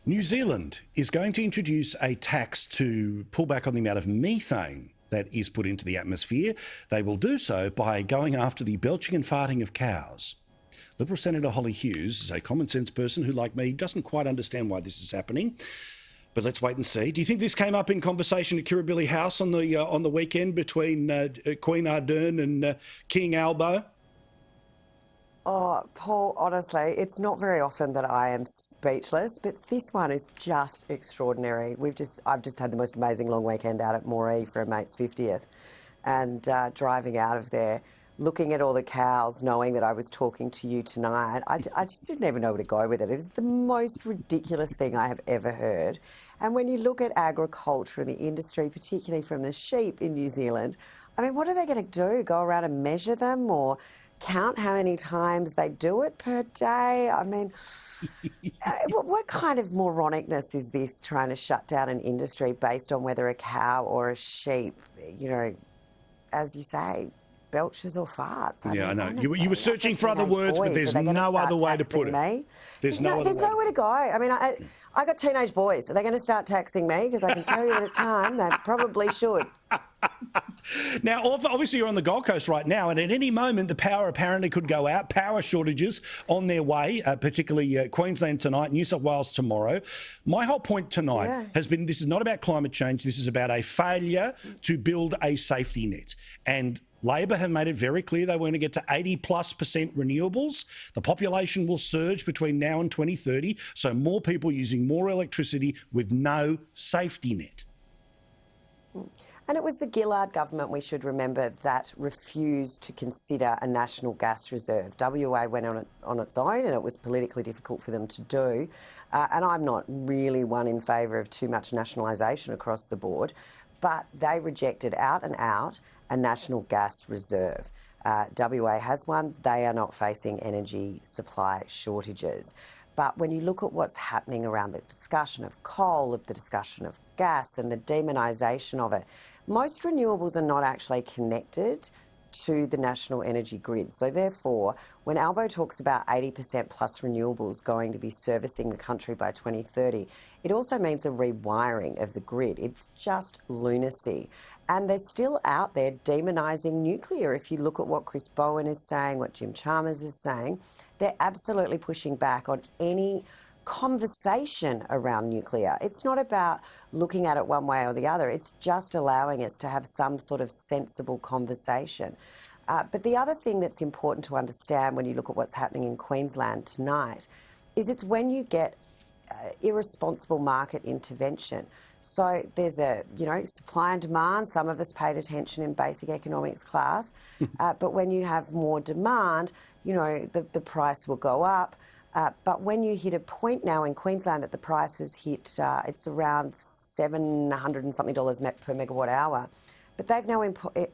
New Zealand is going to introduce a tax to pull back on the amount of methane that is put into the atmosphere. They will do so by going after the belching and farting of cows. Liberal Senator Holly Hughes is a common sense person who, like me, doesn't quite understand why this is happening. But let's wait and see. Do you think this came up in conversation at Kirribilli House on the weekend between Queen Ardern and King Albo? Oh, Paul, honestly, it's not very often that I am speechless, but this one is just extraordinary. I've just had the most amazing long weekend out at Moree for a mate's 50th, and driving out of there, looking at all the cows, knowing that I was talking to you tonight, I just didn't even know where to go with it. It was the most ridiculous thing I have ever heard. And when you look at agriculture and the industry, particularly from the sheep in New Zealand, I mean, what are they going to do? Go around and measure them or count how many times they do it per day? I mean, what kind of moronicness is this, trying to shut down an industry based on whether a cow or a sheep, you know, as you say, belches or farts? I know. Honestly, you were searching for other words, but there's no other way to put it. There's nowhere to go. I mean, I got teenage boys. Are they going to start taxing me? Because I can tell you at a time they probably should. Now, obviously, you're on the Gold Coast right now, and at any moment, the power apparently could go out. Power shortages on their way, particularly Queensland tonight, New South Wales tomorrow. My whole point tonight has been this is not about climate change. This is about a failure to build a safety net. And Labor have made it very clear they want to get to 80+% renewables. The population will surge between now and 2030, so more people using more electricity with no safety net. And it was the Gillard government, we should remember, that refused to consider a national gas reserve. WA went on its own, and it was politically difficult for them to do. And I'm not really one in favour of too much nationalisation across the board, but they rejected out and out a national gas reserve. WA has one. They are not facing energy supply shortages. But when you look at what's happening around the discussion of coal, of the discussion of gas and the demonisation of it, most renewables are not actually connected to the national energy grid. So therefore, when Albo talks about 80% plus renewables going to be servicing the country by 2030, it also means a rewiring of the grid. It's just lunacy. And they're still out there demonising nuclear. If you look at what Chris Bowen is saying, what Jim Chalmers is saying, they're absolutely pushing back on any conversation around nuclear. It's not about looking at it one way or the other. It's just allowing us to have some sort of sensible conversation. But the other thing that's important to understand when you look at what's happening in Queensland tonight is it's when you get irresponsible market intervention. So there's a, supply and demand. Some of us paid attention in basic economics class. But when you have more demand, the price will go up. But when you hit a point now in Queensland that the price has hit, it's around $700 and something per megawatt hour. But they've now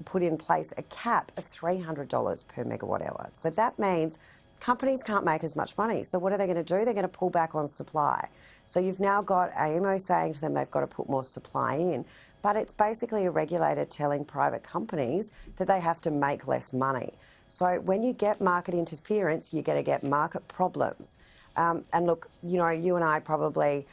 put in place a cap of $300 per megawatt hour. So that means companies can't make as much money. So what are they going to do? They're going to pull back on supply. So you've now got AEMO saying to them they've got to put more supply in. But it's basically a regulator telling private companies that they have to make less money. So when you get market interference, you're going to get market problems. And look, you and I probably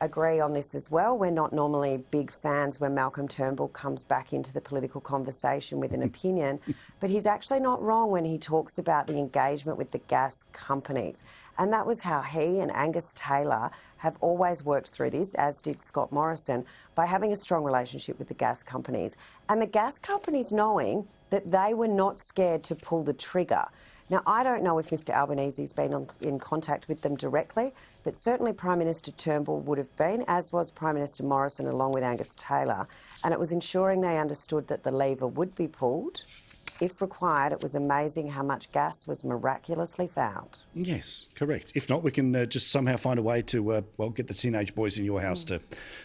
agree on this as well. We're not normally big fans when Malcolm Turnbull comes back into the political conversation with an opinion, but he's actually not wrong when he talks about the engagement with the gas companies. And that was how he and Angus Taylor have always worked through this, as did Scott Morrison, by having a strong relationship with the gas companies. And the gas companies knowing that they were not scared to pull the trigger. Now, I don't know if Mr Albanese's been in contact with them directly, but certainly Prime Minister Turnbull would have been, as was Prime Minister Morrison along with Angus Taylor, and it was ensuring they understood that the lever would be pulled. If required. It was amazing how much gas was miraculously found. Yes, correct. If not, we can just somehow find a way to, get the teenage boys in your house to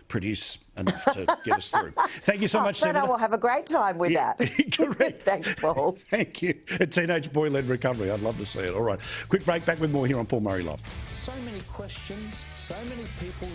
produce enough to get us through. Thank you so much, Fred, Senator. I will have a great time with that. Correct. Thanks, Paul. Thank you. A teenage boy-led recovery. I'd love to see it. All right. Quick break. Back with more here on Paul Murray Live. So many questions, so many people.